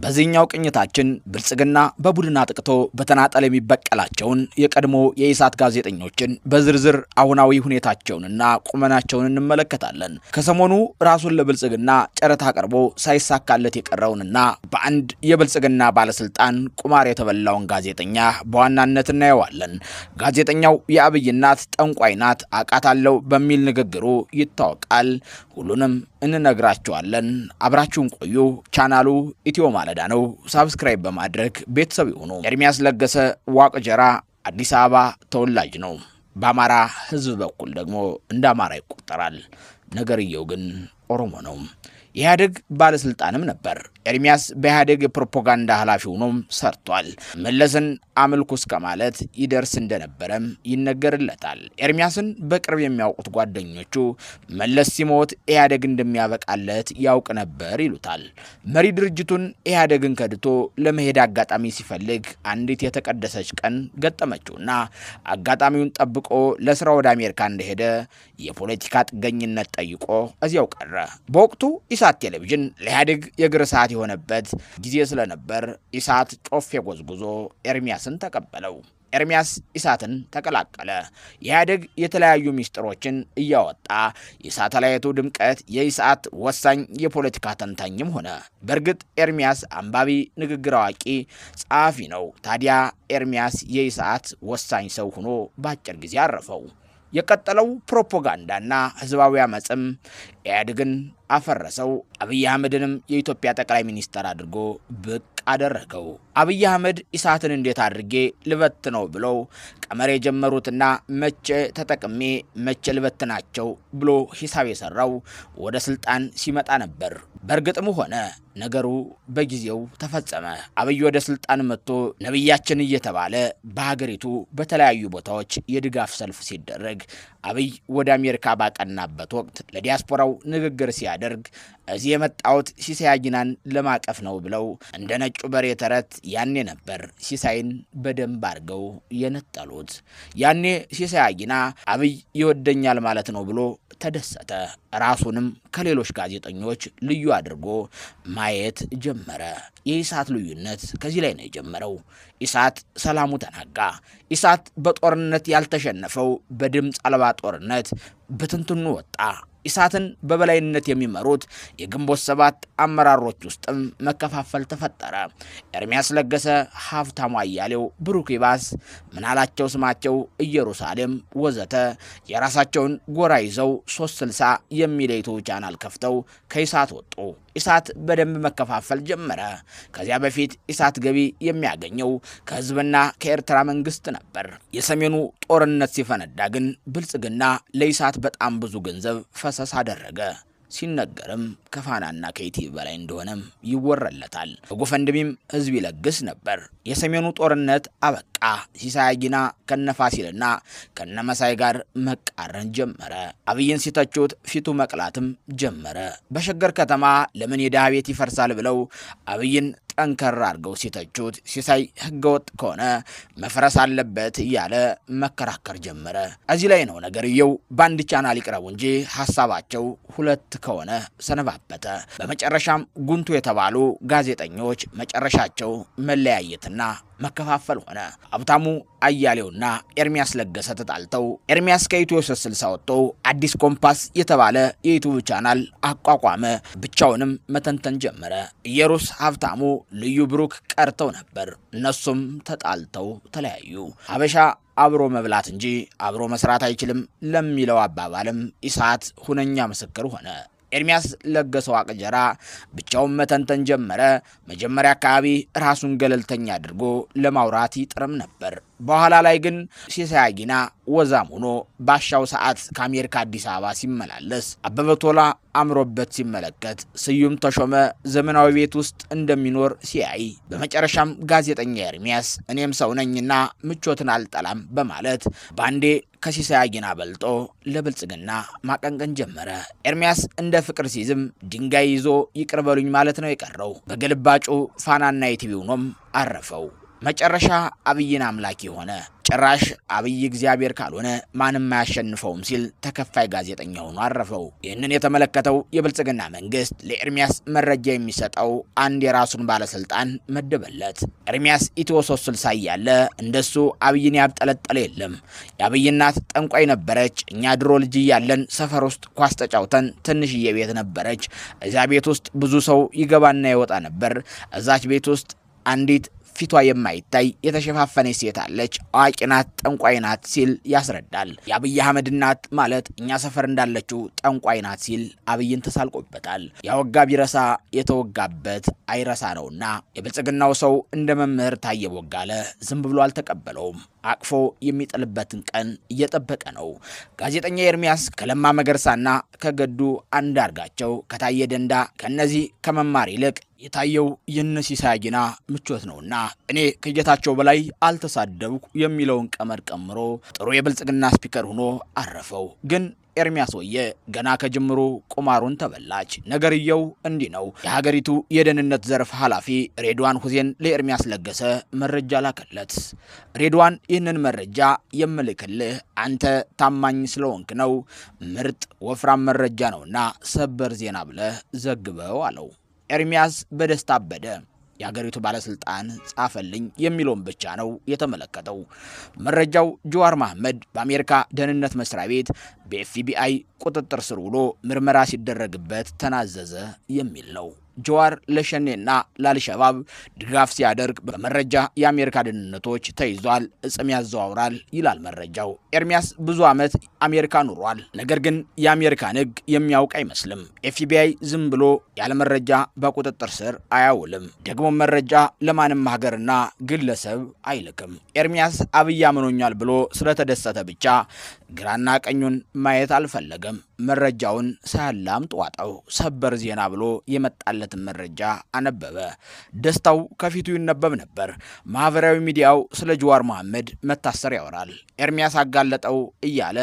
በዚህኛው ቅኝታችን ብልጽግና በቡድን አጥቅቶ በተናጠል የሚበቀላቸውን የቀድሞ የኢሳት ጋዜጠኞችን በዝርዝር አሁናዊ ሁኔታቸውንና ቁመናቸውን እንመለከታለን። ከሰሞኑ ራሱን ለብልጽግና ጨረታ አቅርቦ ሳይሳካለት የቀረውንና በአንድ የብልጽግና ባለስልጣን ቁማር የተበላውን ጋዜጠኛ በዋናነት እናየዋለን። ጋዜጠኛው የአብይ እናት ጠንቋይ ናት አቃታለው በሚል ንግግሩ ይታወቃል። ሁሉንም እንነግራችኋለን። አብራችሁን ቆዩ። ቻናሉ ኢትዮ ማለዳ ነው። ሰብስክራይብ በማድረግ ቤተሰብ ይሁኑ። ኤርሚያስ ለገሰ ዋቅጀራ አዲስ አበባ ተወላጅ ነው። በአማራ ሕዝብ በኩል ደግሞ እንደ አማራ ይቆጠራል። ነገርየው ግን ኦሮሞ ነው። ኢህአዴግ ባለስልጣንም ነበር። ኤርሚያስ በኢህአዴግ የፕሮፓጋንዳ ኃላፊ ሆኖም ሰርቷል። መለስን አምልኩ እስከ ማለት ይደርስ እንደነበረም ይነገርለታል። ኤርሚያስን በቅርብ የሚያውቁት ጓደኞቹ መለስ ሲሞት ኢህአዴግ እንደሚያበቃለት ያውቅ ነበር ይሉታል። መሪ ድርጅቱን ኢህአዴግን ከድቶ ለመሄድ አጋጣሚ ሲፈልግ አንዲት የተቀደሰች ቀን ገጠመችውና አጋጣሚውን ጠብቆ ለስራ ወደ አሜሪካ እንደሄደ የፖለቲካ ጥገኝነት ጠይቆ እዚያው ቀረ። በወቅቱ ኢሳት ቴሌቪዥን ለኢህአዴግ የእግር ሰዓት የሆነበት ጊዜ ስለነበር ኢሳት ጮፌ ጎዝጉዞ ኤርሚያስን ተቀበለው። ኤርሚያስ ኢሳትን ተቀላቀለ። ኢህአዴግ የተለያዩ ሚስጥሮችን እያወጣ የሳተላይቱ ድምቀት የኢሳት ወሳኝ የፖለቲካ ተንታኝም ሆነ። በእርግጥ ኤርሚያስ አንባቢ፣ ንግግር አዋቂ፣ ጸሐፊ ነው። ታዲያ ኤርሚያስ የኢሳት ወሳኝ ሰው ሆኖ በአጭር ጊዜ አረፈው። የቀጠለው ፕሮፓጋንዳና ህዝባዊ አመጽም ኢህአዴግን አፈረሰው። አብይ አህመድንም የኢትዮጵያ ጠቅላይ ሚኒስትር አድርጎ ብቅ አደረገው። አብይ አህመድ ኢሳትን እንዴት አድርጌ ልበት ነው ብለው ቀመር የጀመሩትና መቼ ተጠቅሜ መቼ ልበትናቸው ብሎ ሂሳብ የሰራው ወደ ስልጣን ሲመጣ ነበር። በእርግጥም ሆነ ነገሩ በጊዜው ተፈጸመ። አብይ ወደ ስልጣን መጥቶ ነብያችን እየተባለ በሀገሪቱ በተለያዩ ቦታዎች የድጋፍ ሰልፍ ሲደረግ አብይ ወደ አሜሪካ ባቀናበት ወቅት ለዲያስፖራው ንግግር ሲያደርግ እዚህ የመጣሁት ሲሳይ አጊናን ለማቀፍ ነው ብለው እንደ ነጩ በሬ ተረት ያኔ ነበር ሲሳይን በደንብ አድርገው የነጠሉት። ያኔ ሲሳይ አጊና አብይ ይወደኛል ማለት ነው ብሎ ተደሰተ። ራሱንም ከሌሎች ጋዜጠኞች ልዩ አድርጎ ማየት ጀመረ። የኢሳት ልዩነት ከዚህ ላይ ነው የጀመረው። ኢሳት ሰላሙ ተናጋ። ኢሳት በጦርነት ያልተሸነፈው በድምፅ አልባ ጦርነት በትንትኑ ወጣ። ኢሳትን በበላይነት የሚመሩት የግንቦት ሰባት አመራሮች ውስጥም መከፋፈል ተፈጠረ። ኤርሚያስ ለገሰ፣ ሀብታሙ አያሌው፣ ብሩክ ይባስ፣ ምናላቸው ስማቸው፣ ኢየሩሳሌም ወዘተ የራሳቸውን ጎራ ይዘው 360 የሚል ዩቲዩብ ቻናል ከፍተው ከኢሳት ወጡ። ኢሳት በደንብ መከፋፈል ጀመረ። ከዚያ በፊት ኢሳት ገቢ የሚያገኘው ከህዝብና ከኤርትራ መንግስት ነበር። የሰሜኑ ጦርነት ሲፈነዳ ግን ብልጽግና ለኢሳት በጣም ብዙ ገንዘብ ፈሰስ አደረገ። ሲነገርም ከፋናና ከኢቲቪ በላይ እንደሆነም ይወረለታል። በጎፈንድሚም ህዝብ ይለግስ ነበር። የሰሜኑ ጦርነት አበቃ። ሲሳይ አጊና ከነፋሲልና ከነመሳይ ጋር መቃረን ጀመረ። አብይን ሲተቹት ፊቱ መቅላትም ጀመረ። በሸገር ከተማ ለምን የድሃ ቤት ይፈርሳል ብለው አብይን ጠንከር አድርገው ሲተቹት ሲሳይ ህገወጥ ከሆነ መፍረስ አለበት እያለ መከራከር ጀመረ። እዚህ ላይ ነው ነገርየው በአንድ ቻናል ይቅረቡ እንጂ ሐሳባቸው ሁለት ከሆነ ሰነባበተ። በመጨረሻም ጉንቱ የተባሉ ጋዜጠኞች መጨረሻቸው መለያየትና መከፋፈል ሆነ። ሀብታሙ አያሌውና ኤርሚያስ ለገሰ ተጣልተው ኤርሚያስ ከኢትዮ 360 ወጥቶ አዲስ ኮምፓስ የተባለ የዩቲዩብ ቻናል አቋቋመ። ብቻውንም መተንተን ጀመረ። ኢየሩስ፣ ሀብታሙ፣ ልዩ ብሩክ ቀርተው ነበር። እነሱም ተጣልተው ተለያዩ። ሀበሻ አብሮ መብላት እንጂ አብሮ መስራት አይችልም ለሚለው አባባልም ኢሳት ሁነኛ ምስክር ሆነ። ኤርሚያስ ለገሰ ዋቅጀራ ብቻውን መተንተን ጀመረ። መጀመሪያ አካባቢ ራሱን ገለልተኛ አድርጎ ለማውራት ይጥርም ነበር። በኋላ ላይ ግን ሲሳይ አጊና ወዛም ሆኖ ባሻው ሰዓት ከአሜሪካ አዲስ አበባ ሲመላለስ አበበ ቶላ አምሮበት ሲመለከት ስዩም ተሾመ ዘመናዊ ቤት ውስጥ እንደሚኖር ሲያይ በመጨረሻም ጋዜጠኛ ኤርሚያስ እኔም ሰው ነኝና ምቾትን አልጠላም በማለት ባንዴ ከሲሳይ አጊና በልጦ ለብልጽግና ማቀንቀን ጀመረ። ኤርሚያስ እንደ ፍቅር ሲዝም ድንጋይ ይዞ ይቅርበሉኝ ማለት ነው የቀረው። በግልባጩ ፋናና ኢቲቪ ሆኖም አረፈው። መጨረሻ አብይን አምላኪ ሆነ። ጭራሽ አብይ እግዚአብሔር ካልሆነ ማንም አያሸንፈውም ሲል ተከፋይ ጋዜጠኛ ሆኖ አረፈው። ይህንን የተመለከተው የብልጽግና መንግስት ለኤርሚያስ መረጃ የሚሰጠው አንድ የራሱን ባለስልጣን መደበለት። ኤርሚያስ ኢትዮ 360 እያለ እንደሱ አብይን ያብጠለጠለ የለም። የአብይ እናት ጠንቋይ ነበረች። እኛ ድሮ ልጅ እያለን ሰፈር ውስጥ ኳስ ተጫውተን ትንሽዬ ቤት ነበረች። እዚያ ቤት ውስጥ ብዙ ሰው ይገባና ይወጣ ነበር። እዛች ቤት ውስጥ አንዲት ፊቷ የማይታይ የተሸፋፈነ ሴት አለች። አዋቂ ናት፣ ጠንቋይ ናት ሲል ያስረዳል። የአብይ አህመድ እናት ማለት እኛ ሰፈር እንዳለችው ጠንቋይ ናት ሲል አብይን ተሳልቆበታል። ያወጋ ቢረሳ የተወጋበት አይረሳ ነውና የብልጽግናው ሰው እንደ መምህር ታየ ቦጋለ ዝም ብሎ አልተቀበለውም። አቅፎ የሚጥልበትን ቀን እየጠበቀ ነው። ጋዜጠኛ ኤርሚያስ ከለማ መገርሳና ከገዱ አንዳርጋቸው ከታየ ደንዳ ከነዚህ ከመማር ይልቅ የታየው የነሲሳይ አጊና ምቾት ነውና እኔ ከጌታቸው በላይ አልተሳደብኩ የሚለውን ቀመር ቀምሮ ጥሩ የብልጽግና ስፒከር ሆኖ አረፈው። ግን ኤርሚያስ ወየ ገና ከጅምሩ ቁማሩን ተበላች። ነገርየው እንዲህ ነው። የሀገሪቱ የደህንነት ዘርፍ ኃላፊ ሬድዋን ሁሴን ለኤርሚያስ ለገሰ መረጃ ላከለት። ሬድዋን ይህንን መረጃ የምልክልህ አንተ ታማኝ ስለሆንክ ነው፣ ምርጥ ወፍራም መረጃ ነውና ሰበር ዜና ብለህ ዘግበው አለው። ኤርሚያስ በደስታ አበደ። የሀገሪቱ ባለስልጣን ጻፈልኝ የሚለውን ብቻ ነው የተመለከተው። መረጃው ጀዋር መሐመድ በአሜሪካ ደህንነት መስሪያ ቤት በኤፍቢአይ ቁጥጥር ስር ውሎ ምርመራ ሲደረግበት ተናዘዘ የሚል ነው። ጀዋር ለሸኔና ለአልሸባብ ድጋፍ ሲያደርግ በመረጃ የአሜሪካ ደህንነቶች ተይዟል፣ እጽም ያዘዋውራል ይላል መረጃው። ኤርሚያስ ብዙ ዓመት አሜሪካ ኑሯል። ነገር ግን የአሜሪካን ሕግ የሚያውቅ አይመስልም። ኤፍቢአይ ዝም ብሎ ያለ መረጃ በቁጥጥር ስር አያውልም። ደግሞ መረጃ ለማንም ሀገርና ግለሰብ አይልክም። ኤርሚያስ አብይ አምኖኛል ብሎ ስለተደሰተ ብቻ ግራና ቀኙን ማየት አልፈለገም። መረጃውን ሳያላምጥ ዋጠው። ሰበር ዜና ብሎ የመጣለትን መረጃ አነበበ። ደስታው ከፊቱ ይነበብ ነበር። ማህበራዊ ሚዲያው ስለ ጀዋር መሐመድ መታሰር ያወራል። ኤርሚያስ አጋለጠው እያለ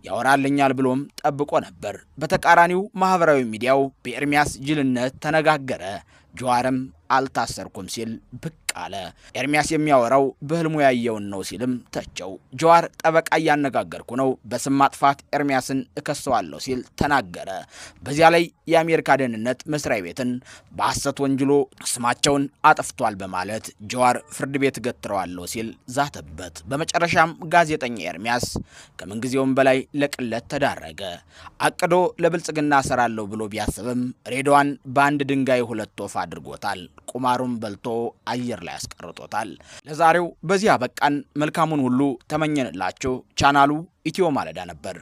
ያወራልኛል ብሎም ጠብቆ ነበር። በተቃራኒው ማህበራዊ ሚዲያው በኤርሚያስ ጅልነት ተነጋገረ። ጀዋርም አልታሰርኩም ሲል ብቅ አለ። ኤርሚያስ የሚያወራው በህልሙ ያየውን ነው ሲልም ተቸው። ጀዋር ጠበቃ እያነጋገርኩ ነው፣ በስም ማጥፋት ኤርሚያስን እከሰዋለሁ ሲል ተናገረ። በዚያ ላይ የአሜሪካ ደህንነት መስሪያ ቤትን በሐሰት ወንጅሎ ስማቸውን አጥፍቷል በማለት ጀዋር ፍርድ ቤት ገትረዋለሁ ሲል ዛተበት። በመጨረሻም ጋዜጠኛ ኤርሚያስ ከምንጊዜውም በላይ ለቅለት ተዳረገ። አቅዶ ለብልጽግና ሰራለሁ ብሎ ቢያስብም ሬድዋን በአንድ ድንጋይ ሁለት ወፍ አድርጎታል። ቁማሩን በልቶ አየር ላይ አስቀርጦታል። ለዛሬው በዚህ አበቃን። መልካሙን ሁሉ ተመኘንላችሁ። ቻናሉ ኢትዮ ማለዳ ነበር።